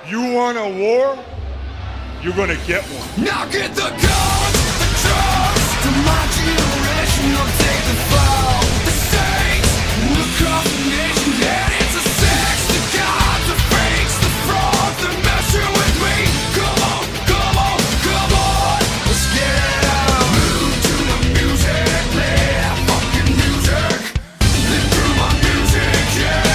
You want a war? You're gonna get one. Now get the guns, the drugs, to my generation will take the fall. The states will across the nation, and it's a sex, the gods, the fakes, the frauds, they're messing with me. Come on, come on, come on, let's get it out. Move to the music, play that fucking music. Live through my music, yeah.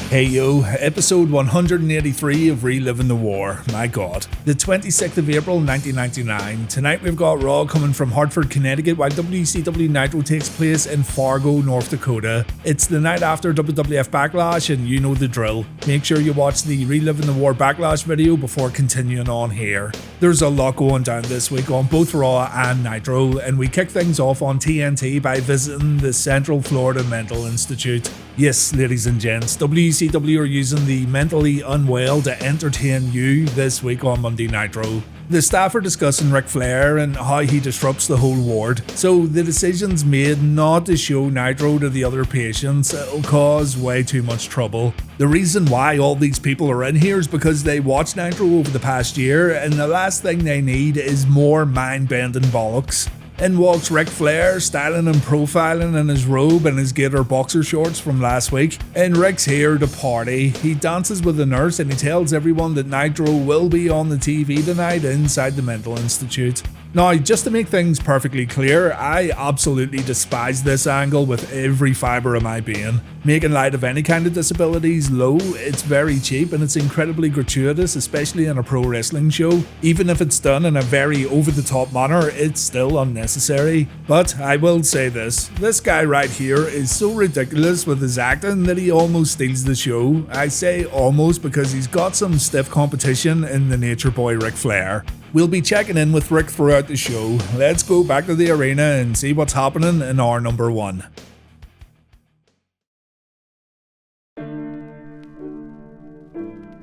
Hey yo, episode 183 of Reliving the War. My god. The 26th of April 1999. Tonight we've got Raw coming from Hartford, Connecticut, while WCW Nitro takes place in Fargo, North Dakota. It's the night after WWF Backlash and you know the drill. Make sure you watch the Reliving the War Backlash video before continuing on here. There's a lot going down this week on both Raw and Nitro, and we kick things off on TNT by visiting the Central Florida Mental Institute. Yes, ladies and gents, WCW are using the mentally unwell to entertain you this week on Monday Nitro. The staff are discussing Ric Flair and how he disrupts the whole ward, so the decision's made not to show Nitro to the other patients. It'll cause way too much trouble. The reason why all these people are in here is because they watched Nitro over the past year, and the last thing they need is more mind-bending bollocks. In walks Ric Flair, styling and profiling in his robe and his gator boxer shorts from last week. And Ric's here to party. He dances with the nurse and he tells everyone that Nitro will be on the TV tonight inside the Mental Institute. Now, just to make things perfectly clear, I absolutely despise this angle with every fibre of my being. Making light of any kind of disability is low, it's very cheap, and it's incredibly gratuitous, especially in a pro wrestling show. Even if it's done in a very over-the-top manner, it's still unnecessary. But I will say this guy right here is so ridiculous with his acting that he almost steals the show. I say almost because he's got some stiff competition in the nature boy Ric Flair. We'll be checking in with Rick throughout the show. Let's go back to the arena and see what's happening in our number one.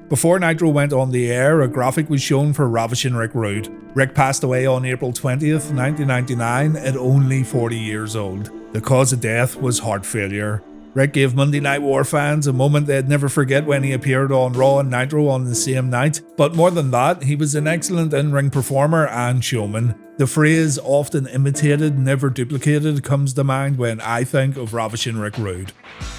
Before Nitro went on the air, a graphic was shown for Ravishing Rick Rude. Rick passed away on April 20th, 1999 at only 40 years old. The cause of death was heart failure. Rick gave Monday Night War fans a moment they'd never forget when he appeared on Raw and Nitro on the same night, but more than that, he was an excellent in-ring performer and showman. The phrase often imitated, never duplicated comes to mind when I think of Ravishing Rick Rude.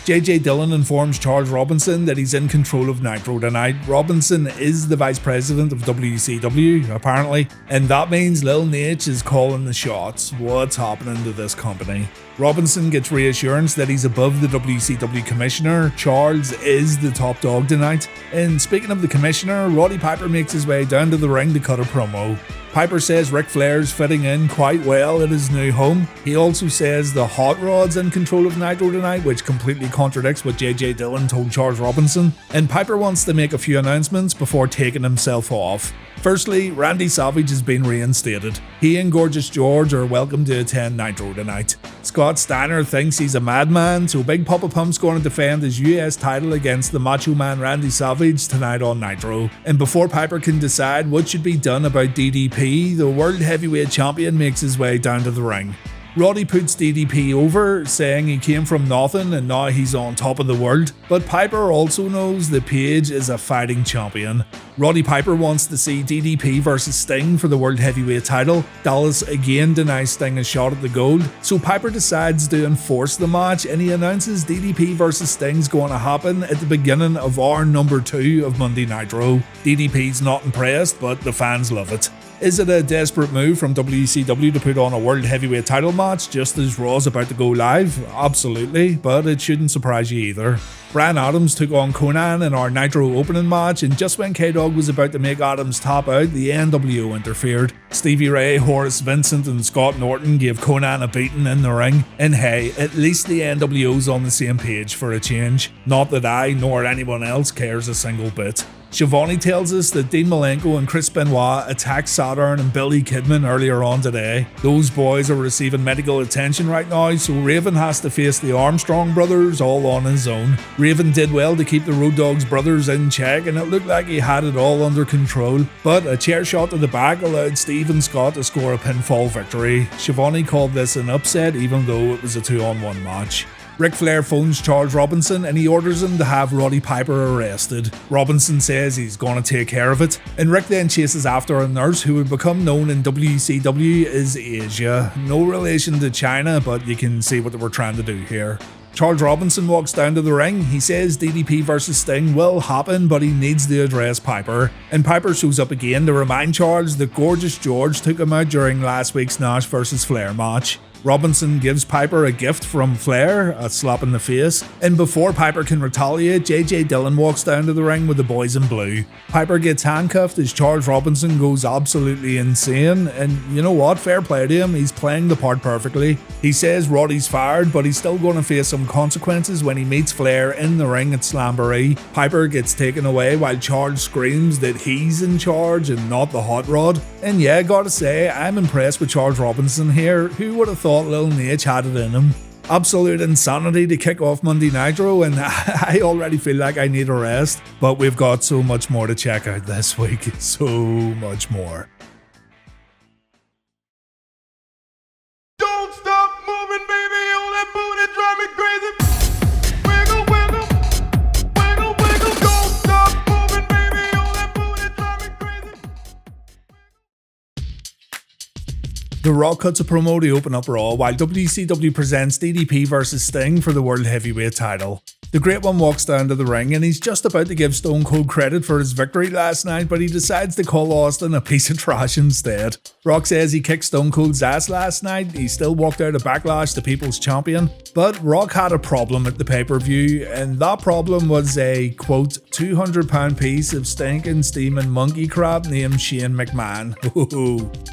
JJ Dillon informs Charles Robinson that he's in control of Nitro tonight. Robinson is the vice president of WCW, apparently, and that means Lil Nate is calling the shots. What's happening to this company? Robinson gets reassurance that he's above the WCW commissioner. Charles is the top dog tonight. And speaking of the commissioner, Roddy Piper makes his way down to the ring to cut a promo. Piper says Ric Flair's fitting in quite well at his new home. He also says the Hot Rod's in control of Nitro tonight, which completely contradicts what JJ Dillon told Charles Robinson. And Piper wants to make a few announcements before taking himself off. Firstly, Randy Savage has been reinstated. He and Gorgeous George are welcome to attend Nitro tonight. Scott Steiner thinks he's a madman, so Big Papa Pump's going to defend his US title against the Macho Man Randy Savage tonight on Nitro. And before Piper can decide what should be done about DDP, the World Heavyweight Champion makes his way down to the ring. Roddy puts DDP over, saying he came from nothing and now he's on top of the world, but Piper also knows that Page is a fighting champion. Roddy Piper wants to see DDP versus Sting for the World Heavyweight title. Dallas again denies Sting a shot at the gold, so Piper decides to enforce the match and he announces DDP versus Sting's going to happen at the beginning of our number 2 of Monday Nitro. DDP's not impressed, but the fans love it. Is it a desperate move from WCW to put on a World Heavyweight title match just as Raw's about to go live? Absolutely, but it shouldn't surprise you either. Brian Adams took on Konnan in our Nitro opening match, and just when K-Dog was about to make Adams tap out, the NWO interfered. Stevie Ray, Horace Vincent and Scott Norton gave Konnan a beating in the ring, and hey, at least the NWO's on the same page for a change. Not that I nor anyone else cares a single bit. Schiavone tells us that Dean Malenko and Chris Benoit attacked Saturn and Billy Kidman earlier on today. Those boys are receiving medical attention right now, so Raven has to face the Armstrong brothers all on his own. Raven did well to keep the Road Dogg's brothers in check, and it looked like he had it all under control, but a chair shot to the back allowed Steve and Scott to score a pinfall victory. Schiavone called this an upset even though it was a 2-on-1 match. Ric Flair phones Charles Robinson and he orders him to have Roddy Piper arrested. Robinson says he's gonna take care of it, and Rick then chases after a nurse who would become known in WCW as Asia. No relation to China, but you can see what they were trying to do here. Charles Robinson walks down to the ring. He says DDP versus Sting will happen, but he needs to address Piper. And Piper shows up again to remind Charles that Gorgeous George took him out during last week's Nash versus Flair match. Robinson gives Piper a gift from Flair, a slap in the face, and before Piper can retaliate, JJ Dillon walks down to the ring with the boys in blue. Piper gets handcuffed as Charles Robinson goes absolutely insane, and you know what, fair play to him, he's playing the part perfectly. He says Roddy's fired, but he's still going to face some consequences when he meets Flair in the ring at Slamboree. Piper gets taken away while Charles screams that he's in charge and not the Hot Rod. And yeah, gotta say, I'm impressed with Charles Robinson here. Who would have thought Lil Nate had it in him? Absolute insanity to kick off Monday Nitro, and I already feel like I need a rest, but we've got so much more to check out this week, so much more. Don't stop moving, baby, all that booty drive me crazy. Wiggle, wiggle, wiggle, wiggle. Don't stop moving, baby, all that booty drive me crazy. The Rock cuts a promo to open up Raw while WCW presents DDP versus Sting for the World Heavyweight title. The Great One walks down to the ring and he's just about to give Stone Cold credit for his victory last night, but he decides to call Austin a piece of trash instead. Rock says he kicked Stone Cold's ass last night, he still walked out of Backlash the People's Champion, but Rock had a problem at the pay-per-view, and that problem was a, quote, 200-pound piece of stinking steaming monkey crap named Shane McMahon.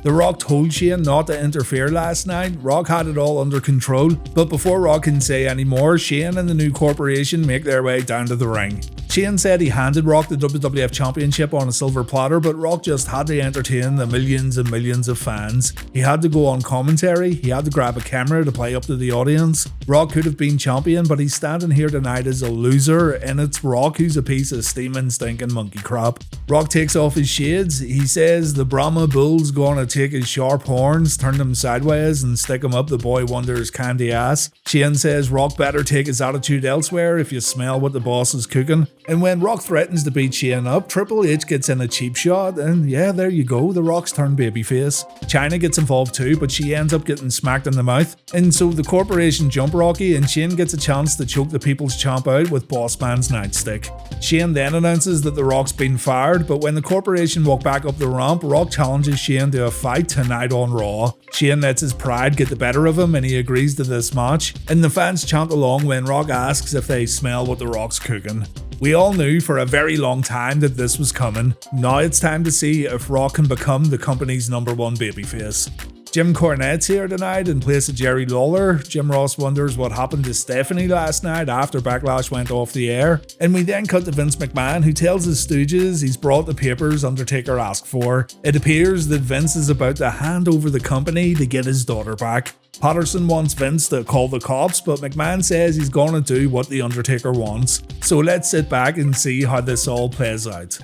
The Rock told Shane not to interfere last night. Rock had it all under control, but before Rock can say any more, Shane and the new corporation make their way down to the ring. Shane said he handed Rock the WWF Championship on a silver platter, but Rock just had to entertain the millions and millions of fans. He had to go on commentary, he had to grab a camera to play up to the audience. Rock could have been champion, but he's standing here tonight as a loser, and it's Rock who's a piece of steaming, stinking monkey crap. Rock takes off his shades. He says the Brahma Bull's gonna take his sharp horns, turn them sideways, and stick him up the boy wonder's candy ass. Shane says Rock better take his attitude elsewhere if you smell what the boss is cooking. And when Rock threatens to beat Shane up, Triple H gets in a cheap shot, and yeah, there you go, the Rock's turned babyface. Chyna gets involved too, but she ends up getting smacked in the mouth, and so the corporation jump Rocky, and Shane gets a chance to choke the People's Champ out with Boss Man's nightstick. Shane then announces that the Rock's been fired, but when the corporation walk back up the ramp, Rock challenges Shane to a fight tonight on Raw. Shane lets his pride get the better of him, and he agrees to this match, and the fans chant along when Rock asks if they smell what the Rock's cooking. We all knew for a very long time that this was coming. Now it's time to see if Rock can become the company's #1 babyface. Jim Cornette's here tonight in place of Jerry Lawler. Jim Ross wonders what happened to Stephanie last night after Backlash went off the air. And we then cut to Vince McMahon, who tells his stooges he's brought the papers Undertaker asked for. It appears that Vince is about to hand over the company to get his daughter back. Patterson wants Vince to call the cops, but McMahon says he's gonna do what the Undertaker wants. So let's sit back and see how this all plays out.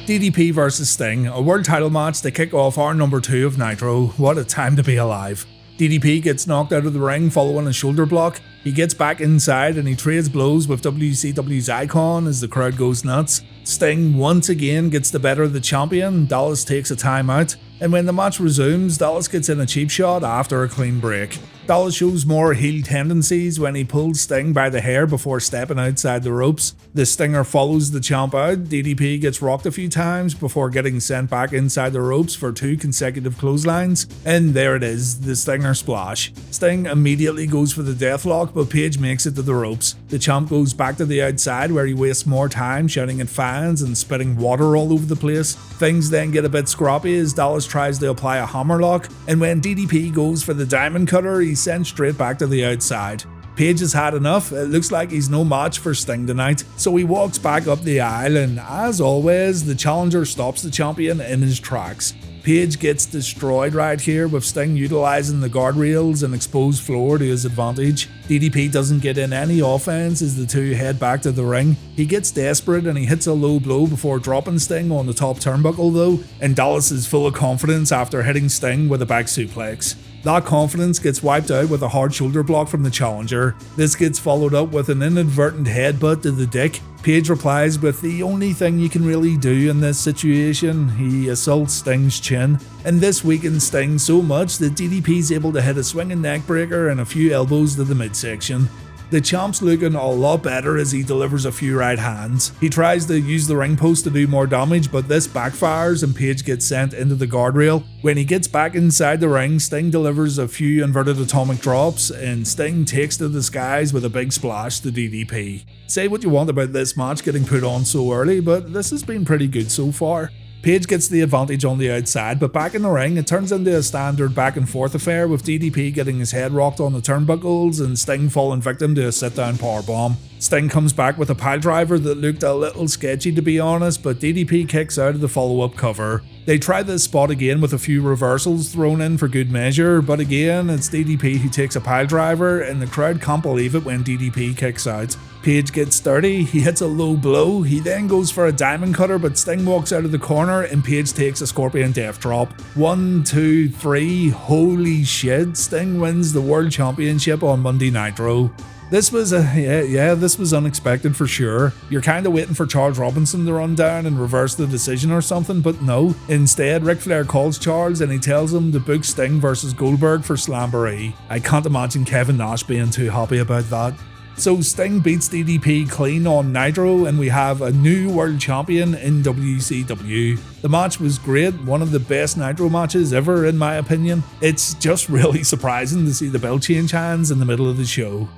DDP versus Sting, a world title match to kick off our number 2 of Nitro. What a time to be alive. DDP gets knocked out of the ring following a shoulder block. He gets back inside and he trades blows with WCW's Icon as the crowd goes nuts. Sting once again gets the better of the champion. Dallas takes a timeout, and when the match resumes, Dallas gets in a cheap shot after a clean break. Dallas shows more heel tendencies when he pulls Sting by the hair before stepping outside the ropes. The Stinger follows the champ out. DDP gets rocked a few times before getting sent back inside the ropes for 2 consecutive clotheslines. And there it is, the Stinger splash. Sting immediately goes for the deathlock, but Page makes it to the ropes. The champ goes back to the outside where he wastes more time shouting at fans and spitting water all over the place. Things then get a bit scrappy as Dallas tries to apply a hammerlock, and when DDP goes for the diamond cutter, he's sent straight back to the outside. Page has had enough. It looks like he's no match for Sting tonight, so he walks back up the aisle, and as always, the challenger stops the champion in his tracks. Page gets destroyed right here, with Sting utilising the guardrails and exposed floor to his advantage. DDP doesn't get in any offense as the two head back to the ring. He gets desperate and he hits a low blow before dropping Sting on the top turnbuckle though, and Dallas is full of confidence after hitting Sting with a back suplex. That confidence gets wiped out with a hard shoulder block from the challenger. This gets followed up with an inadvertent headbutt to the dick. Page replies with the only thing you can really do in this situation. He assaults Sting's chin, and this weakens Sting so much that DDP is able to hit a swinging neck breaker and a few elbows to the midsection. The champ's looking a lot better as he delivers a few right hands. He tries to use the ring post to do more damage, but this backfires and Page gets sent into the guardrail. When he gets back inside the ring, Sting delivers a few inverted atomic drops, and Sting takes to the skies with a big splash to DDP. Say what you want about this match getting put on so early, but this has been pretty good so far. Page gets the advantage on the outside, but back in the ring it turns into a standard back and forth affair, with DDP getting his head rocked on the turnbuckles and Sting falling victim to a sit down powerbomb. Sting comes back with a piledriver that looked a little sketchy to be honest, but DDP kicks out of the follow-up cover. They try this spot again with a few reversals thrown in for good measure, but again it's DDP who takes a piledriver, and the crowd can't believe it when DDP kicks out. Page gets sturdy, he hits a low blow, he then goes for a diamond cutter, but Sting walks out of the corner and Page takes a scorpion death drop. 1, 2, 3, holy shit, Sting wins the World Championship on Monday Nitro. This was this was unexpected for sure. You're kinda waiting for Charles Robinson to run down and reverse the decision or something, but no. Instead, Ric Flair calls Charles and he tells him to book Sting versus Goldberg for Slamboree. I can't imagine Kevin Nash being too happy about that. So Sting beats DDP clean on Nitro, and we have a new world champion in WCW. The match was great, one of the best Nitro matches ever in my opinion. It's just really surprising to see the belt change hands in the middle of the show.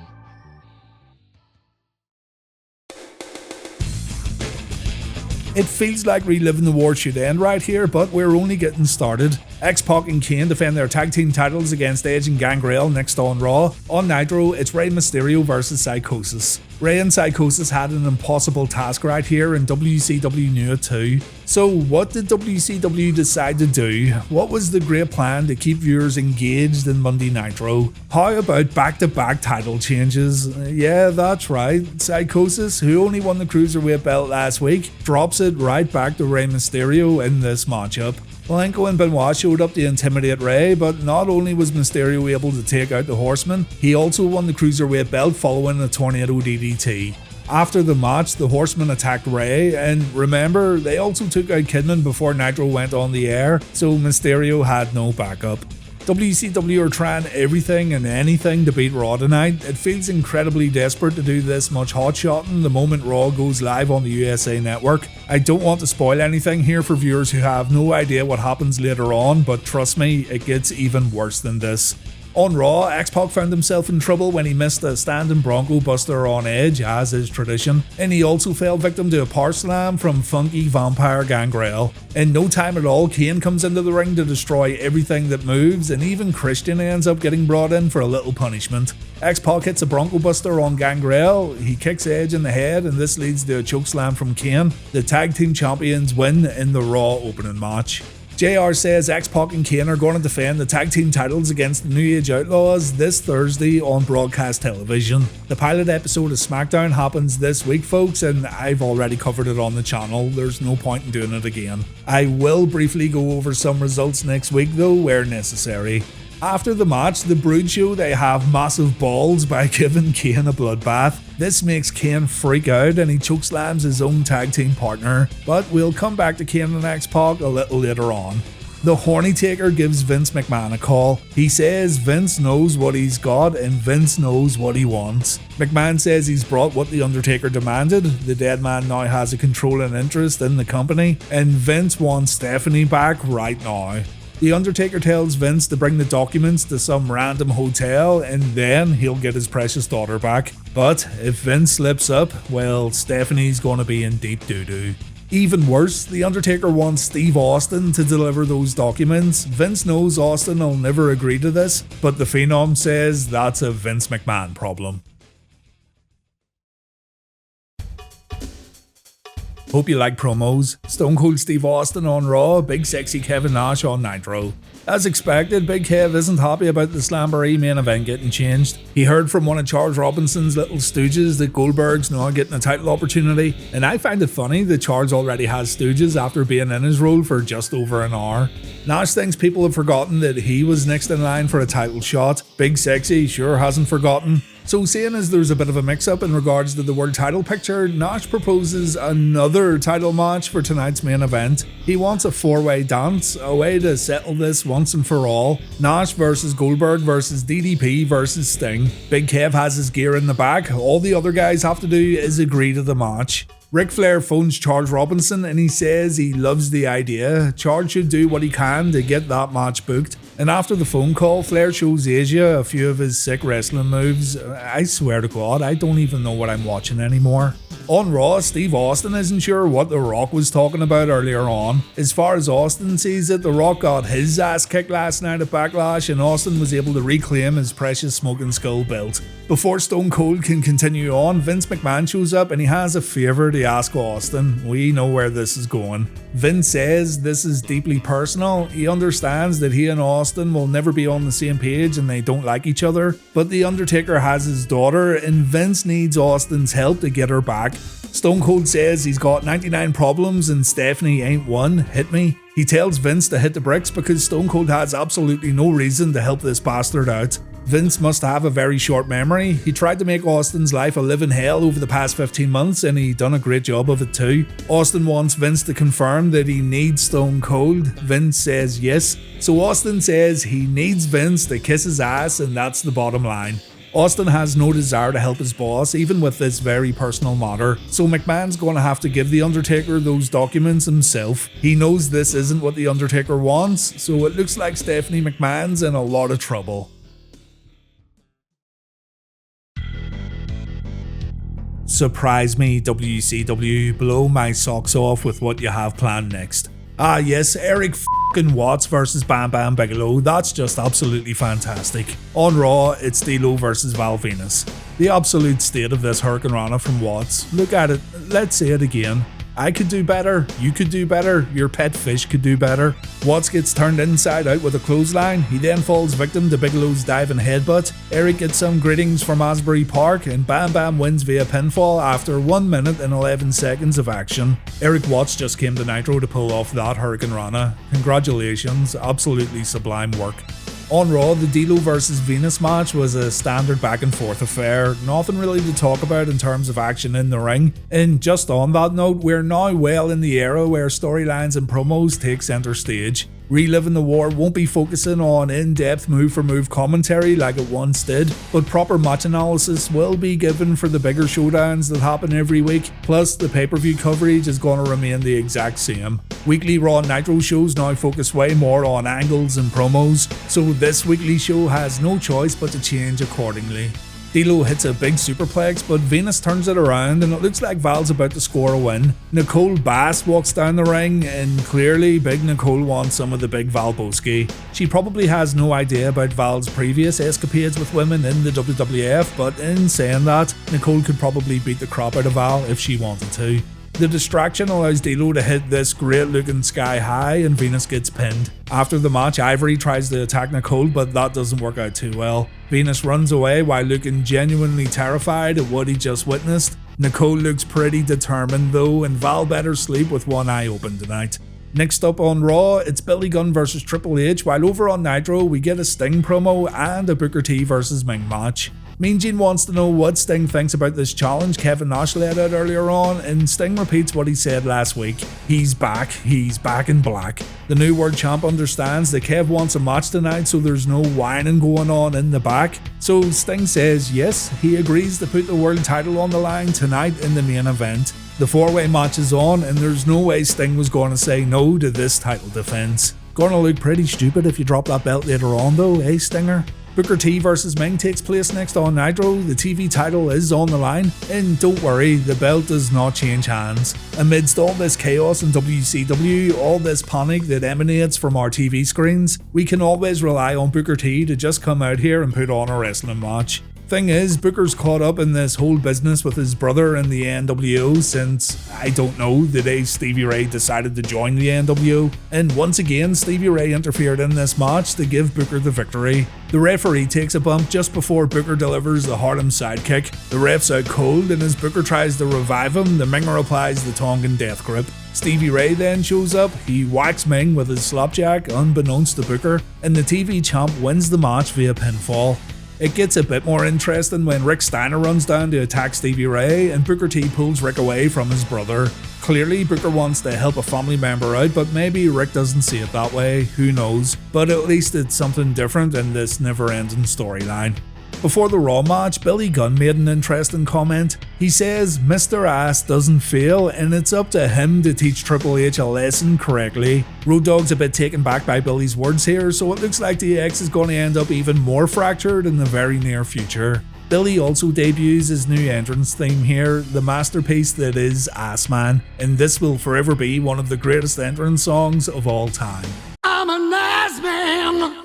It feels like Reliving the War should end right here, but we're only getting started. X-Pac and Kane defend their tag team titles against Edge and Gangrel next on Raw. On Nitro, it's Rey Mysterio versus Psychosis. Rey and Psychosis had an impossible task right here, and WCW knew it too. So what did WCW decide to do? What was the great plan to keep viewers engaged in Monday Nitro? How about back-to-back title changes? Yeah, that's right. Psychosis, who only won the Cruiserweight belt last week, drops it right back to Rey Mysterio in this matchup. Malenko and Benoit showed up to intimidate Rey, but not only was Mysterio able to take out the Horseman, he also won the Cruiserweight belt following a tornado DDT. After the match, the Horsemen attacked Rey, and remember, they also took out Kidman before Nitro went on the air, so Mysterio had no backup. WCW are trying everything and anything to beat Raw tonight. It feels incredibly desperate to do this much hot-shotting the moment Raw goes live on the USA Network. I don't want to spoil anything here for viewers who have no idea what happens later on, but trust me, it gets even worse than this. On Raw, X-Pac found himself in trouble when he missed a standing Bronco Buster on Edge, as is tradition, and he also fell victim to a power slam from Funky Vampire Gangrel. In no time at all, Kane comes into the ring to destroy everything that moves, and even Christian ends up getting brought in for a little punishment. X-Pac hits a Bronco Buster on Gangrel, he kicks Edge in the head, and this leads to a chokeslam from Kane. The tag team champions win in the Raw opening match. JR says X-Pac and Kane are going to defend the tag team titles against the New Age Outlaws this Thursday on broadcast television. The pilot episode of SmackDown happens this week, folks, and I've already covered it on the channel. There's no point in doing it again. I will briefly go over some results next week though, where necessary. After the match, the Brood show they have massive balls by giving Kane a bloodbath. This makes Kane freak out and he chokeslams his own tag team partner, but we'll come back to Kane and X-Pac a little later on. The Undetaker gives Vince McMahon a call. He says Vince knows what he's got and Vince knows what he wants. McMahon says he's brought what the Undertaker demanded. The dead man now has a controlling interest in the company, and Vince wants Stephanie back right now. The Undertaker tells Vince to bring the documents to some random hotel and then he'll get his precious daughter back. But if Vince slips up, well, Stephanie's gonna be in deep doo-doo. Even worse, the Undertaker wants Steve Austin to deliver those documents. Vince knows Austin will never agree to this, but the Phenom says that's a Vince McMahon problem. Hope you like promos. Stone Cold Steve Austin on Raw, Big Sexy Kevin Nash on Nitro. As expected, Big Kev isn't happy about the Slamboree main event getting changed. He heard from one of Charles Robinson's little stooges that Goldberg's now getting a title opportunity, and I find it funny that Charles already has stooges after being in his role for just over an hour. Nash thinks people have forgotten that he was next in line for a title shot. Big Sexy sure hasn't forgotten. So seeing as there's a bit of a mix-up in regards to the world title picture, Nash proposes another title match for tonight's main event. He wants a 4-way dance, a way to settle this once and for all. Nash versus Goldberg versus DDP versus Sting. Big Kev has his gear in the back, all the other guys have to do is agree to the match. Ric Flair phones Charles Robinson and he says he loves the idea. Charles should do what he can to get that match booked. And after the phone call, Flair shows Asia a few of his sick wrestling moves. I swear to God, I don't even know what I'm watching anymore. On Raw, Steve Austin isn't sure what The Rock was talking about earlier on. As far as Austin sees it, The Rock got his ass kicked last night at Backlash and Austin was able to reclaim his precious smoking skull belt. Before Stone Cold can continue on, Vince McMahon shows up and he has a favour to ask Austin. We know where this is going. Vince says this is deeply personal. He understands that he and Austin will never be on the same page and they don't like each other, but the Undertaker has his daughter and Vince needs Austin's help to get her back. Stone Cold says he's got 99 problems and Stephanie ain't one. Hit me. He tells Vince to hit the bricks because Stone Cold has absolutely no reason to help this bastard out. Vince must have a very short memory. He tried to make Austin's life a living hell over the past 15 months and he done a great job of it too. Austin wants Vince to confirm that he needs Stone Cold. Vince says yes. So Austin says he needs Vince to kiss his ass and that's the bottom line. Austin has no desire to help his boss, even with this very personal matter, so McMahon's going to have to give The Undertaker those documents himself. He knows this isn't what The Undertaker wants, so it looks like Stephanie McMahon's in a lot of trouble. Surprise me, WCW, blow my socks off with what you have planned next. Ah yes, Erik Watts versus Bam Bam Bigelow, that's just absolutely fantastic. On Raw, it's D'Lo versus Val Venis. The absolute state of this Hurricane Rana from Watts. Look at it, let's say it again. I could do better, you could do better, your pet fish could do better. Watts gets turned inside out with a clothesline, he then falls victim to Bigelow's diving headbutt. Erik gets some greetings from Asbury Park and Bam Bam wins via pinfall after 1 minute and 11 seconds of action. Erik Watts just came to Nitro to pull off that Hurricane Rana. Congratulations, absolutely sublime work. On Raw, the D'Lo vs Venis match was a standard back and forth affair, nothing really to talk about in terms of action in the ring. And just on that note, we're now well in the era where storylines and promos take centre stage. Reliving the War won't be focusing on in-depth move-for-move commentary like it once did, but proper match analysis will be given for the bigger showdowns that happen every week, plus the pay-per-view coverage is going to remain the exact same. Weekly Raw and Nitro shows now focus way more on angles and promos, so this weekly show has no choice but to change accordingly. D'Lo hits a big superplex, but Venis turns it around and it looks like Val's about to score a win. Nicole Bass walks down the ring and clearly Big Nicole wants some of the big Val Boski. She probably has no idea about Val's previous escapades with women in the WWF, but in saying that, Nicole could probably beat the crap out of Val if she wanted to. The distraction allows D'Lo to hit this great looking sky high and Venis gets pinned. After the match, Ivory tries to attack Nicole, but that doesn't work out too well. Venis runs away while looking genuinely terrified at what he just witnessed. Nicole looks pretty determined though, and Val better sleep with one eye open tonight. Next up on Raw, it's Billy Gunn versus Triple H, while over on Nitro we get a Sting promo and a Booker T versus Meng match. Mean Gene wants to know what Sting thinks about this challenge Kevin Nash laid out earlier on, and Sting repeats what he said last week. He's back in black. The new world champ understands that Kev wants a match tonight, so there's no whining going on in the back. So Sting says yes, he agrees to put the world title on the line tonight in the main event. The 4-way match is on, and there's no way Sting was going to say no to this title defense. Gonna look pretty stupid if you drop that belt later on though, eh Stinger? Booker T versus Meng takes place next on Nitro, the TV title is on the line, and don't worry, the belt does not change hands. Amidst all this chaos in WCW, all this panic that emanates from our TV screens, we can always rely on Booker T to just come out here and put on a wrestling match. Thing is, Booker's caught up in this whole business with his brother in the NWO since, I don't know, the day Stevie Ray decided to join the NWO, and once again Stevie Ray interfered in this match to give Booker the victory. The referee takes a bump just before Booker delivers the Harlem sidekick. The ref's out cold, and as Booker tries to revive him, the Menger applies the Tongan death grip. Stevie Ray then shows up, he whacks Meng with his slapjack unbeknownst to Booker, and the TV champ wins the match via pinfall. It gets a bit more interesting when Rick Steiner runs down to attack Stevie Ray and Booker T pulls Rick away from his brother. Clearly Booker wants to help a family member out, but maybe Rick doesn't see it that way, who knows, but at least it's something different in this never-ending storyline. Before the Raw match, Billy Gunn made an interesting comment. He says Mr. Ass doesn't fail and it's up to him to teach Triple H a lesson correctly. Road Dogg's a bit taken back by Billy's words here, so it looks like DX is going to end up even more fractured in the very near future. Billy also debuts his new entrance theme here, the masterpiece that is Ass Man, and this will forever be one of the greatest entrance songs of all time. I'm an ass man.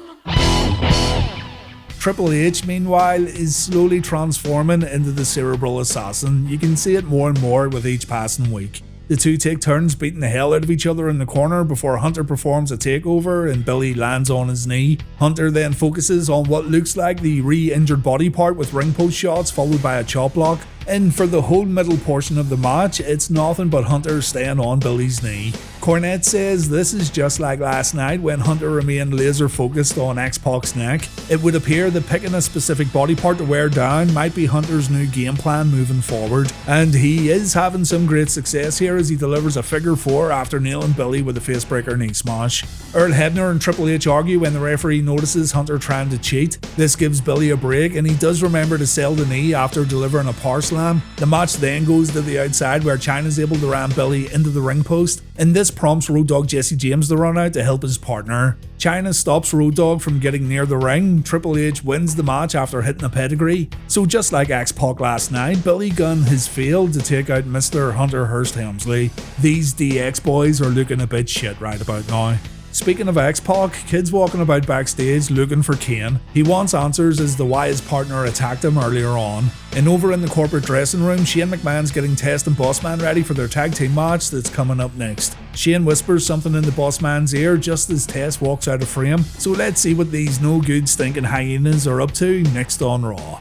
Triple H, meanwhile, is slowly transforming into the cerebral assassin. You can see it more and more with each passing week. The two take turns beating the hell out of each other in the corner before Hunter performs a takeover and Billy lands on his knee. Hunter then focuses on what looks like the re-injured body part with ring post shots followed by a chop block. And for the whole middle portion of the match, it's nothing but Hunter staying on Billy's knee. Cornette says this is just like last night when Hunter remained laser focused on X-Pac's neck. It would appear that picking a specific body part to wear down might be Hunter's new game plan moving forward. And he is having some great success here as he delivers a figure 4 after nailing Billy with a facebreaker knee smash. Earl Hebner and Triple H argue when the referee notices Hunter trying to cheat. This gives Billy a break and he does remember to sell the knee after delivering a power slam. The match then goes to the outside where Chyna's able to ram Billy into the ring post, and this prompts Road Dogg Jesse James to run out to help his partner. Chyna stops Road Dogg from getting near the ring. Triple H wins the match after hitting a pedigree. So just like X-Pac last night, Billy Gunn has failed to take out Mr. Hunter Hearst Helmsley. These DX boys are looking a bit shit right about now. Speaking of X-Pac, Kid's walking about backstage looking for Kane. He wants answers as to why his partner attacked him earlier on. And over in the corporate dressing room, Shane McMahon's getting Test and Bossman ready for their tag team match that's coming up next. Shane whispers something in the Bossman's ear just as Test walks out of frame, so let's see what these no good stinking hyenas are up to next on Raw.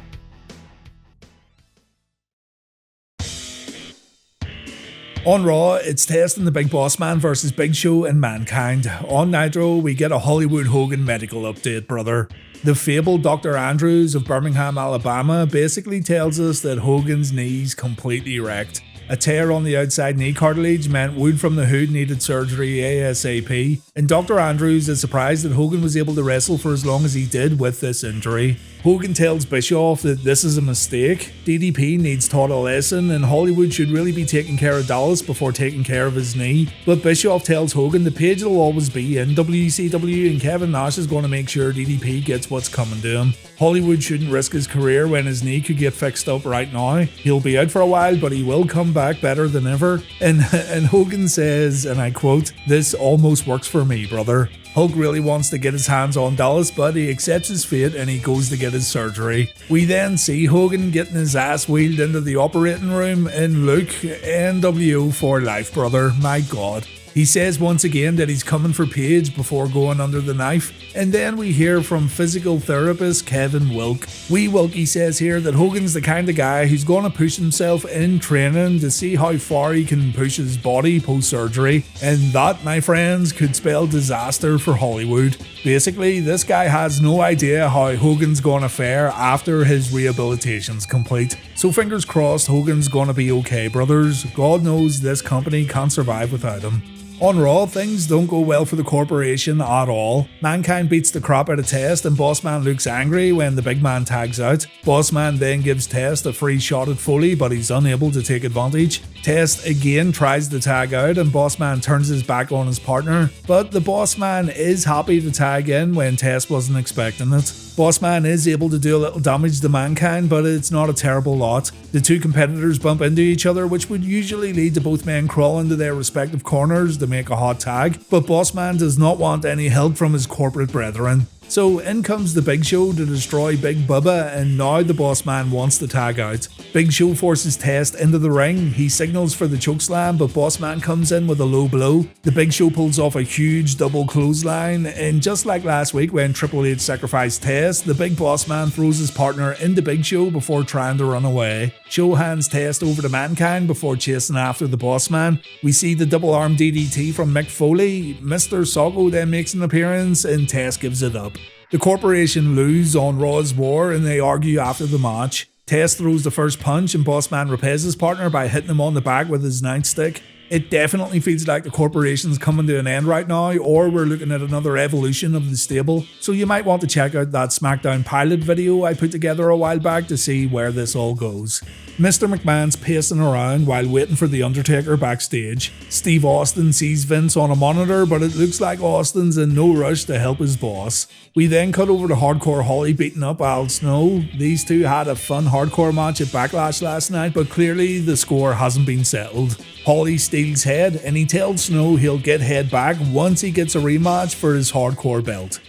On Raw, it's Test and the Big Boss Man versus Big Show and Mankind. On Nitro, we get a Hollywood Hogan medical update, brother. The fabled Dr. Andrews of Birmingham, Alabama basically tells us that Hogan's knee's completely wrecked. A tear on the outside knee cartilage meant Wood from the Hood needed surgery ASAP, and Dr. Andrews is surprised that Hogan was able to wrestle for as long as he did with this injury. Hogan tells Bischoff that this is a mistake, DDP needs taught a lesson, and Hollywood should really be taking care of Dallas before taking care of his knee. But Bischoff tells Hogan the page will always be in WCW and Kevin Nash is going to make sure DDP gets what's coming to him. Hollywood shouldn't risk his career when his knee could get fixed up right now. He'll be out for a while, but he will come back better than ever. And Hogan says, and I quote, "This almost works for me, brother." Hulk really wants to get his hands on Dallas, but he accepts his fate and he goes to get his surgery. We then see Hogan getting his ass wheeled into the operating room, and look, NWO for life, brother, my god. He says once again that he's coming for Paige before going under the knife, and then we hear from physical therapist Kevin Wilk. Wee Wilkie says here that Hogan's the kind of guy who's going to push himself in training to see how far he can push his body post-surgery, and that, my friends, could spell disaster for Hollywood. Basically, this guy has no idea how Hogan's going to fare after his rehabilitation's complete. So fingers crossed Hogan's going to be okay, brothers. God knows this company can't survive without him. On Raw, things don't go well for the corporation at all. Mankind beats the crap out of Test and Bossman looks angry when the big man tags out. Bossman then gives Test a free shot at Foley, but he's unable to take advantage. Test again tries to tag out and Bossman turns his back on his partner, but the Bossman is happy to tag in when Test wasn't expecting it. Bossman is able to do a little damage to Mankind, but it's not a terrible lot. The two competitors bump into each other, which would usually lead to both men crawling to their respective corners to make a hot tag, but Bossman does not want any help from his corporate brethren. So in comes the Big Show to destroy Big Bubba, and now the boss man wants to tag out. Big Show forces Test into the ring. He signals for the chokeslam, but boss man comes in with a low blow. The Big Show pulls off a huge double clothesline, and just like last week when Triple H sacrificed Test, the big boss man throws his partner into Big Show before trying to run away. Show hands Test over to Mankind before chasing after the boss man. We see the double arm DDT from Mick Foley. Mr. Socko then makes an appearance, and Test gives it up. The Corporation lose on Raw's War, and they argue after the match. Test throws the first punch, and boss man repels his partner by hitting him on the back with his nightstick. It definitely feels like the Corporation's coming to an end right now, or we're looking at another evolution of the stable. So you might want to check out that SmackDown pilot video I put together a while back to see where this all goes. Mr. McMahon's pacing around while waiting for the Undertaker backstage. Steve Austin sees Vince on a monitor, but it looks like Austin's in no rush to help his boss. We then cut over to Hardcore Holly beating up Al Snow. These two had a fun hardcore match at Backlash last night, but clearly the score hasn't been settled. Holly steals Head, and he tells Snow he'll get Head back once he gets a rematch for his hardcore belt.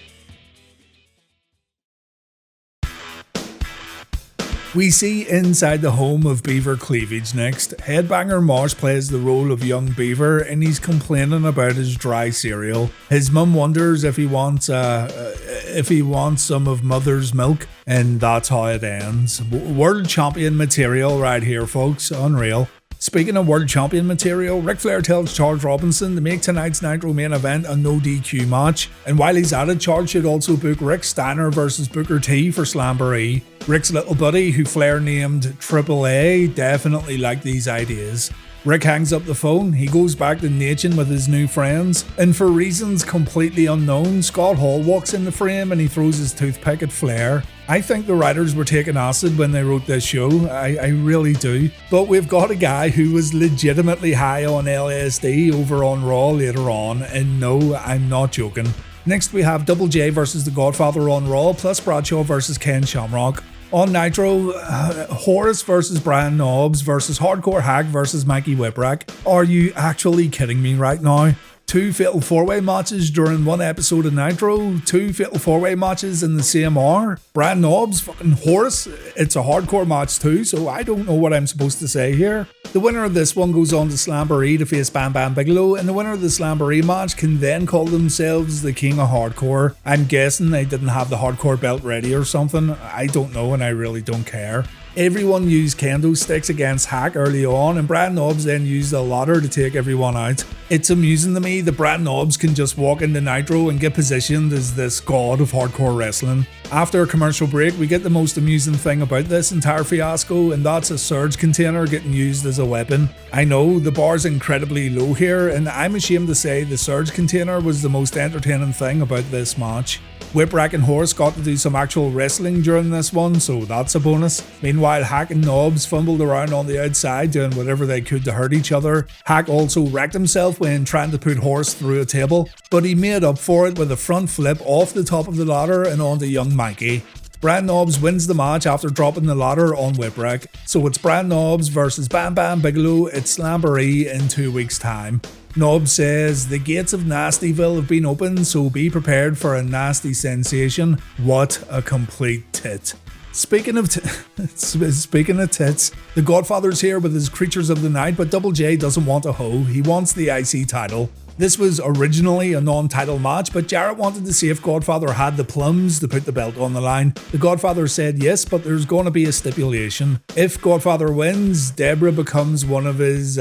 We see inside the home of Beaver Cleavage next. Headbanger Marsh plays the role of young Beaver, and he's complaining about his dry cereal. His mum wonders if he wants some of mother's milk, and that's how it ends. World champion material right here, folks. Unreal. Speaking of world champion material, Ric Flair tells Charles Robinson to make tonight's Nitro main event a no DQ match, and while he's at it, Charles should also book Rick Steiner versus Booker T for Slamboree. Rick's little buddy, who Flair named Triple A, definitely liked these ideas. Rick hangs up the phone, he goes back to Nation with his new friends, and for reasons completely unknown, Scott Hall walks in the frame and he throws his toothpick at Flair. I think the writers were taking acid when they wrote this show, I really do. But we've got a guy who was legitimately high on LSD over on Raw later on, and no, I'm not joking. Next we have Double J versus the Godfather on Raw, plus Bradshaw versus Ken Shamrock. On Nitro, Horace versus Brian Knobbs versus Hardcore Hack versus Mikey Whipwreck. Are you actually kidding me right now? 2 fatal 4-way matches during one episode of Nitro, 2 fatal 4-way matches in the same hour. Brian Knobbs, fucking Horace, it's a hardcore match too, so I don't know what I'm supposed to say here. The winner of this one goes on to Slamboree to face Bam Bam Bigelow, and the winner of the Slamboree match can then call themselves the King of Hardcore. I'm guessing they didn't have the hardcore belt ready or something. I don't know, and I really don't care. Everyone used kendo sticks against Hack early on, and Brad Knobbs then used a ladder to take everyone out. It's amusing to me that Brad Knobbs can just walk into Nitro and get positioned as this god of hardcore wrestling. After a commercial break, we get the most amusing thing about this entire fiasco, and that's a surge container getting used as a weapon. I know, the bar's incredibly low here, and I'm ashamed to say the surge container was the most entertaining thing about this match. Whipwreck and Horace got to do some actual wrestling during this one, so that's a bonus. Meanwhile, Hack and Knobbs fumbled around on the outside doing whatever they could to hurt each other. Hack also wrecked himself when trying to put Horace through a table, but he made up for it with a front flip off the top of the ladder and onto young Mikey. Brad Knobbs wins the match after dropping the ladder on Whipwreck, so it's Brad Knobbs versus Bam Bam Bigelow at Slamboree in 2 weeks' time. Knobbs says, "The gates of Nastyville have been opened, so be prepared for a nasty sensation." What a complete tit. Speaking of tits, the Godfather's here with his Creatures of the Night, but Double J doesn't want a hoe, he wants the IC title. This was originally a non-title match, but Jarrett wanted to see if Godfather had the plums to put the belt on the line. The Godfather said yes, but there's going to be a stipulation. If Godfather wins, Deborah becomes one of his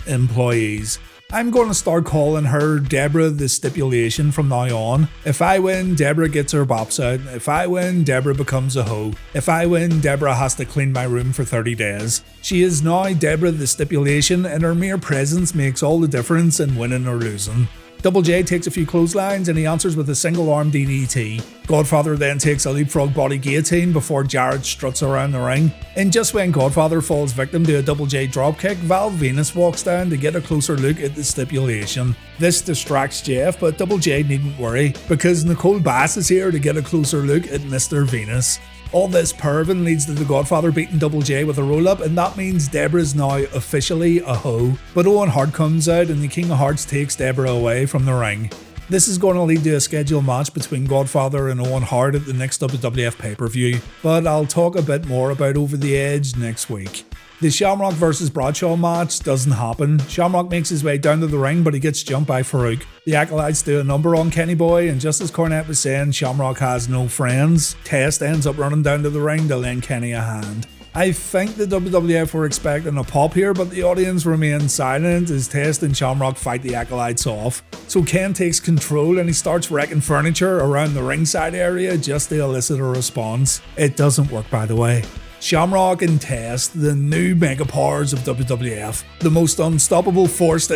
employees. I'm going to start calling her Deborah the Stipulation from now on. If I win, Deborah gets her bops out. If I win, Deborah becomes a hoe. If I win, Deborah has to clean my room for 30 days. She is now Deborah the Stipulation, and her mere presence makes all the difference in winning or losing. Double J takes a few clotheslines and he answers with a single arm DDT. Godfather then takes a leapfrog body guillotine before Jarrett struts around the ring. And just when Godfather falls victim to a Double J dropkick, Val Venis walks down to get a closer look at the stipulation. This distracts Jeff, but Double J needn't worry, because Nicole Bass is here to get a closer look at Mr. Venis. All this pervin leads to the Godfather beating Double J with a roll-up, and that means Deborah's now officially a hoe. But Owen Hart comes out and the King of Hearts takes Deborah away from the ring. This is going to lead to a scheduled match between Godfather and Owen Hart at the next WWF pay-per-view, but I'll talk a bit more about Over the Edge next week. The Shamrock vs Bradshaw match doesn't happen. Shamrock makes his way down to the ring, but he gets jumped by Farouk. The Acolytes do a number on Kenny Boy, and just as Cornette was saying, Shamrock has no friends. Test ends up running down to the ring to lend Kenny a hand. I think the WWF were expecting a pop here, but the audience remains silent as Test and Shamrock fight the Acolytes off. So Ken takes control and he starts wrecking furniture around the ringside area just to elicit a response. It doesn't work, by the way. Shamrock and Test, the new mega powers of WWF, the most unstoppable force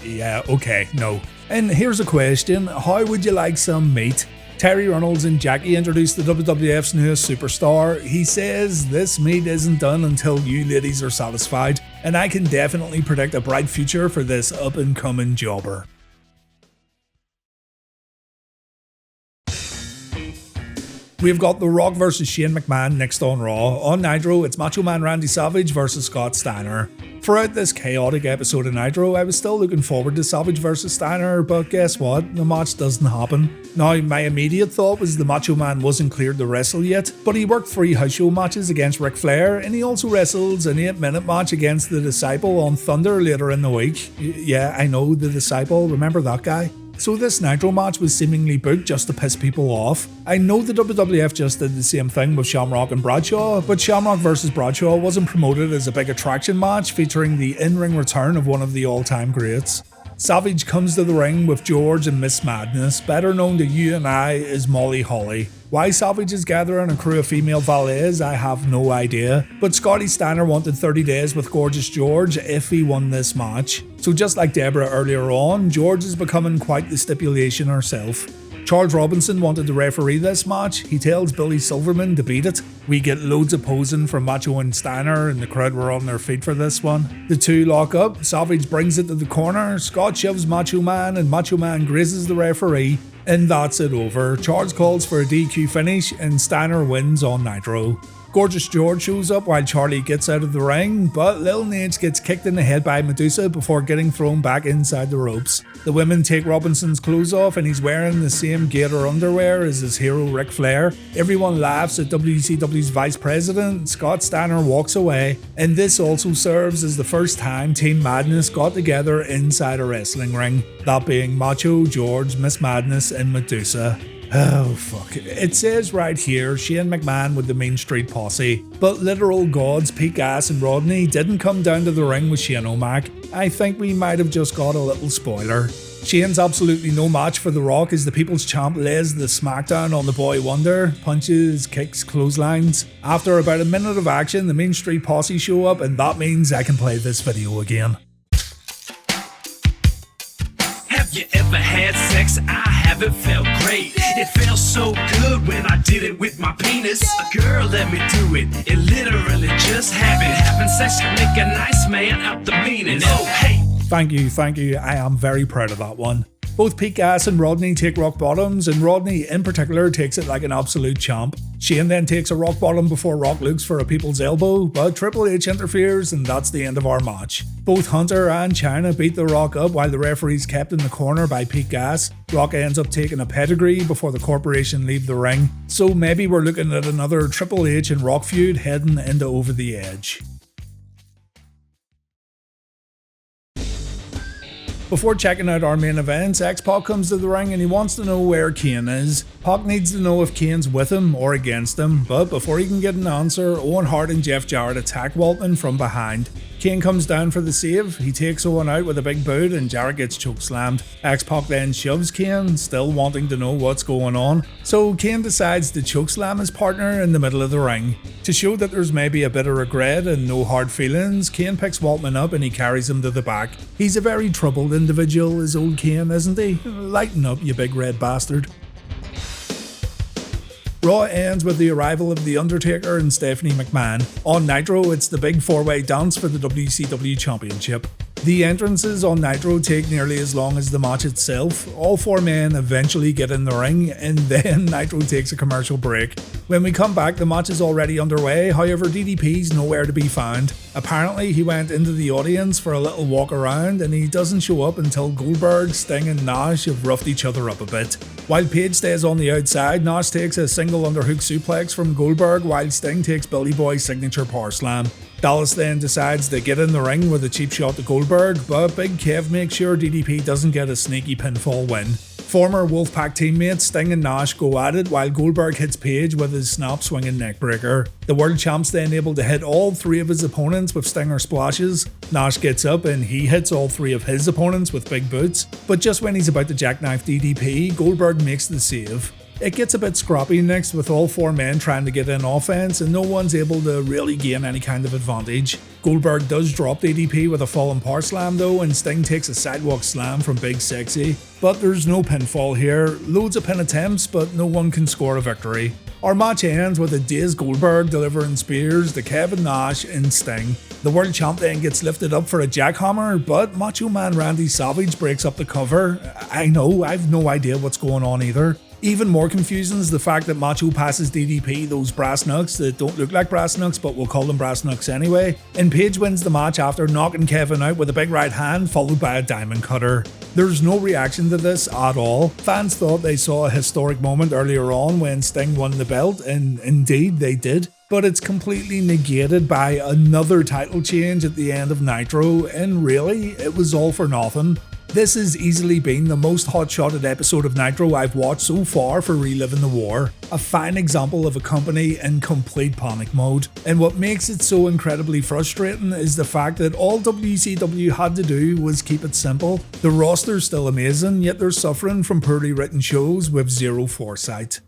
yeah, okay, no. And here's a question, how would you like some meat? Terry Runnels and Jackie introduced the WWF's newest superstar. He says this meat isn't done until you ladies are satisfied, and I can definitely predict a bright future for this up-and-coming jobber. We've got The Rock vs Shane McMahon next on Raw. On Nitro, it's Macho Man Randy Savage vs Scott Steiner. Throughout this chaotic episode of Nitro, I was still looking forward to Savage vs Steiner, but guess what? The match doesn't happen. Now, my immediate thought was the Macho Man wasn't cleared to wrestle yet, but he worked 3 house show matches against Ric Flair, and he also wrestles an 8-minute match against The Disciple on Thunder later in the week. Yeah, I know, The Disciple, remember that guy? So this Nitro match was seemingly booked just to piss people off. I know the WWF just did the same thing with Shamrock and Bradshaw, but Shamrock vs Bradshaw wasn't promoted as a big attraction match featuring the in-ring return of one of the all-time greats. Savage comes to the ring with George and Miss Madness, better known to you and I as Molly Holly. Why Savage is gathering a crew of female valets, I have no idea, but Scotty Steiner wanted 30 days with Gorgeous George if he won this match. So just like Deborah earlier on, George is becoming quite the stipulation herself. Charles Robinson wanted to referee this match. He tells Billy Silverman to beat it. We get loads of posing from Macho and Steiner, and the crowd were on their feet for this one. The two lock up, Savage brings it to the corner, Scott shoves Macho Man, and Macho Man grazes the referee, and that's it over. Charles calls for a DQ finish, and Steiner wins on Nitro. Gorgeous George shows up while Charlie gets out of the ring, but Lil Nate gets kicked in the head by Medusa before getting thrown back inside the ropes. The women take Robinson's clothes off and he's wearing the same gator underwear as his hero Ric Flair. Everyone laughs at WCW's vice president. Scott Steiner walks away, and this also serves as the first time Team Madness got together inside a wrestling ring, that being Macho, George, Miss Madness and Medusa. Oh fuck. It says right here Shane McMahon with the Main Street Posse, but literal gods Pete Gas and Rodney didn't come down to the ring with Shane O'Mac. I think we might have just got a little spoiler. Shane's absolutely no match for The Rock as the People's Champ lays the smackdown on the Boy Wonder, punches, kicks, clotheslines. After about a minute of action, the Main Street Posse show up, and that means I can play this video again. Have you ever had sex? I haven't felt great. It felt so good when I did it with my penis. A girl let me do it. It literally just happened. Having sex can make a nice man out the meanest. Oh, hey. Thank you. I am very proud of that one. Both Pete Gas and Rodney take rock bottoms, and Rodney in particular takes it like an absolute champ. Shane then takes a rock bottom before Rock looks for a people's elbow, but Triple H interferes and that's the end of our match. Both Hunter and Chyna beat the Rock up while the referee's kept in the corner by Pete Gas. Rock ends up taking a pedigree before the corporation leave the ring, so maybe we're looking at another Triple H and Rock feud heading into Over the Edge. Before checking out our main events, X-Pac comes to the ring and he wants to know where Kane is. Pac needs to know if Kane's with him or against him, but before he can get an answer, Owen Hart and Jeff Jarrett attack Waltman from behind. Kane comes down for the save, he takes Owen out with a big boot and Jarrett gets chokeslammed. X-Pac then shoves Kane, still wanting to know what's going on, so Kane decides to chokeslam his partner in the middle of the ring. To show that there's maybe a bit of regret and no hard feelings, Kane picks Waltman up and he carries him to the back. He's a very troubled individual, is old Kane, isn't he? Lighten up, you big red bastard. Raw ends with the arrival of The Undertaker and Stephanie McMahon. On Nitro, it's the big four-way dance for the WCW Championship. The entrances on Nitro take nearly as long as the match itself. All four men eventually get in the ring, and then Nitro takes a commercial break. When we come back, the match is already underway, however DDP's nowhere to be found. Apparently he went into the audience for a little walk around, and he doesn't show up until Goldberg, Sting and Nash have roughed each other up a bit. While Page stays on the outside, Nash takes a single underhook suplex from Goldberg while Sting takes Billy Boy's signature power slam. Dallas then decides to get in the ring with a cheap shot to Goldberg, but Big Kev makes sure DDP doesn't get a sneaky pinfall win. Former Wolfpack teammates Sting and Nash go at it while Goldberg hits Page with his snap swinging neckbreaker. The world champ's then able to hit all three of his opponents with stinger splashes. Nash gets up and he hits all three of his opponents with big boots, but just when he's about to jackknife DDP, Goldberg makes the save. It gets a bit scrappy next with all four men trying to get in offense and no one's able to really gain any kind of advantage. Goldberg does drop DDP with a fallen power slam though, and Sting takes a sidewalk slam from Big Sexy, but there's no pinfall here. Loads of pin attempts, but no one can score a victory. Our match ends with a dazed Goldberg delivering spears to Kevin Nash and Sting. The world champ then gets lifted up for a jackhammer, but Macho Man Randy Savage breaks up the cover. I know, I've no idea what's going on either. Even more confusing is the fact that Macho passes DDP those brass knucks that don't look like brass knucks, but we'll call them brass knucks anyway, and Page wins the match after knocking Kevin out with a big right hand followed by a diamond cutter. There's no reaction to this at all. Fans thought they saw a historic moment earlier on when Sting won the belt, and indeed they did, but it's completely negated by another title change at the end of Nitro, and really, it was all for nothing. This has easily been the most hot-shotted episode of Nitro I've watched so far for Reliving the War. A fine example of a company in complete panic mode. And what makes it so incredibly frustrating is the fact that all WCW had to do was keep it simple. The roster's still amazing, yet they're suffering from poorly written shows with zero foresight.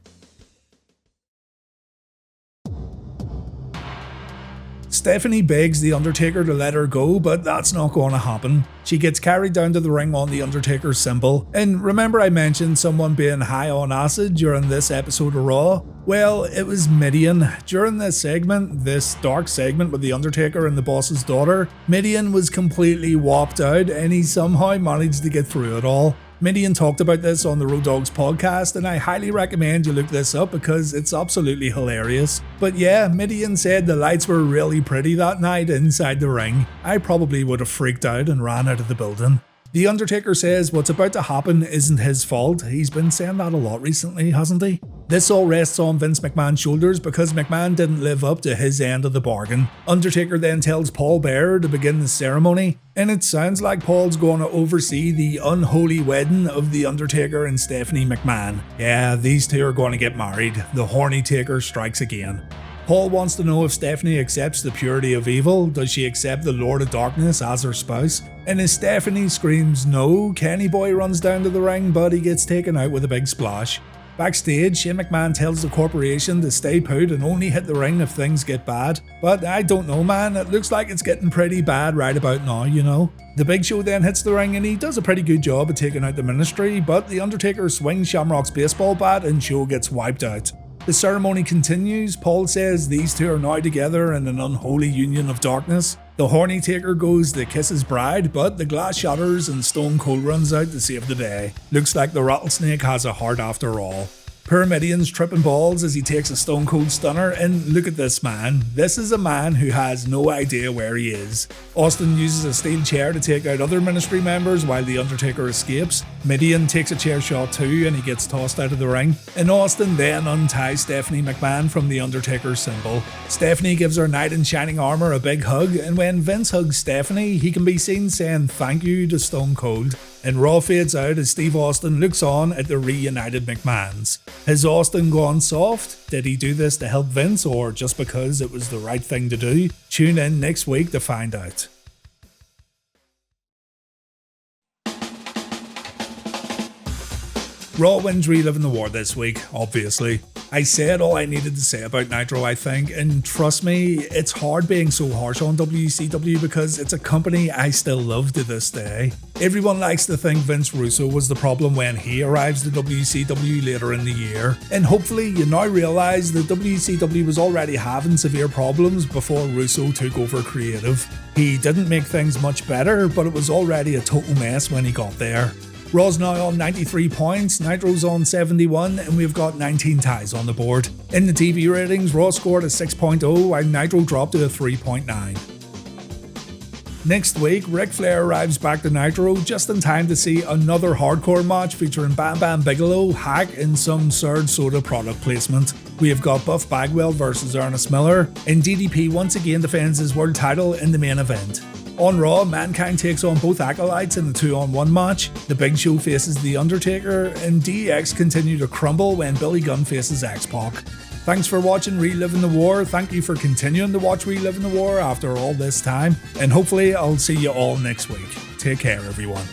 Stephanie begs The Undertaker to let her go, but that's not going to happen. She gets carried down to the ring on The Undertaker's symbol. And remember I mentioned someone being high on acid during this episode of Raw? Well, it was Midian. During this dark segment with The Undertaker and the boss's daughter, Midian was completely whopped out and he somehow managed to get through it all. Midian talked about this on the Road Dogs podcast, and I highly recommend you look this up because it's absolutely hilarious. But yeah, Midian said the lights were really pretty that night inside the ring. I probably would have freaked out and ran out of the building. The Undertaker says what's about to happen isn't his fault. He's been saying that a lot recently, hasn't he? This all rests on Vince McMahon's shoulders because McMahon didn't live up to his end of the bargain. Undertaker then tells Paul Bearer to begin the ceremony, and it sounds like Paul's going to oversee the unholy wedding of The Undertaker and Stephanie McMahon. Yeah, these two are going to get married. The horny taker strikes again. Paul wants to know if Stephanie accepts the purity of evil. Does she accept the Lord of Darkness as her spouse? And as Stephanie screams no, Kenny Boy runs down to the ring, but he gets taken out with a big splash. Backstage, Shane McMahon tells the corporation to stay put and only hit the ring if things get bad. But I don't know, man, it looks like it's getting pretty bad right about now, you know. The Big Show then hits the ring and he does a pretty good job of taking out the Ministry, but The Undertaker swings Shamrock's baseball bat and Show gets wiped out. The ceremony continues. Paul says these two are now together in an unholy union of darkness. The horny taker goes to kiss his bride, but the glass shatters and Stone Cold runs out to save the day. Looks like the rattlesnake has a heart after all. Poor Midian's tripping balls as he takes a Stone Cold Stunner, and look at this man. This is a man who has no idea where he is. Austin uses a steel chair to take out other Ministry members while The Undertaker escapes. Midian takes a chair shot too and he gets tossed out of the ring. And Austin then unties Stephanie McMahon from The Undertaker's symbol. Stephanie gives her knight in shining armour a big hug, and when Vince hugs Stephanie, he can be seen saying thank you to Stone Cold. And Raw fades out as Steve Austin looks on at the reunited McMahons. Has Austin gone soft? Did he do this to help Vince or just because it was the right thing to do? Tune in next week to find out. Raw wins Reliving the War this week, obviously. I said all I needed to say about Nitro, I think, and trust me, it's hard being so harsh on WCW because it's a company I still love to this day. Everyone likes to think Vince Russo was the problem when he arrives to WCW later in the year, and hopefully you now realise that WCW was already having severe problems before Russo took over creative. He didn't make things much better, but it was already a total mess when he got there. Raw's now on 93 points, Nitro's on 71, and we've got 19 ties on the board. In the TV ratings, Raw scored a 6.0 while Nitro dropped to a 3.9. Next week, Ric Flair arrives back to Nitro just in time to see another hardcore match featuring Bam Bam Bigelow, Hack, and some Surge Soda product placement. We have got Buff Bagwell versus Ernest Miller, and DDP once again defends his world title in the main event. On Raw, Mankind takes on both Acolytes in the 2-on-1 match, The Big Show faces The Undertaker, and DX continue to crumble when Billy Gunn faces X-Pac. Thanks for watching Reliving the War, thank you for continuing to watch Reliving the War after all this time, and hopefully I'll see you all next week. Take care everyone.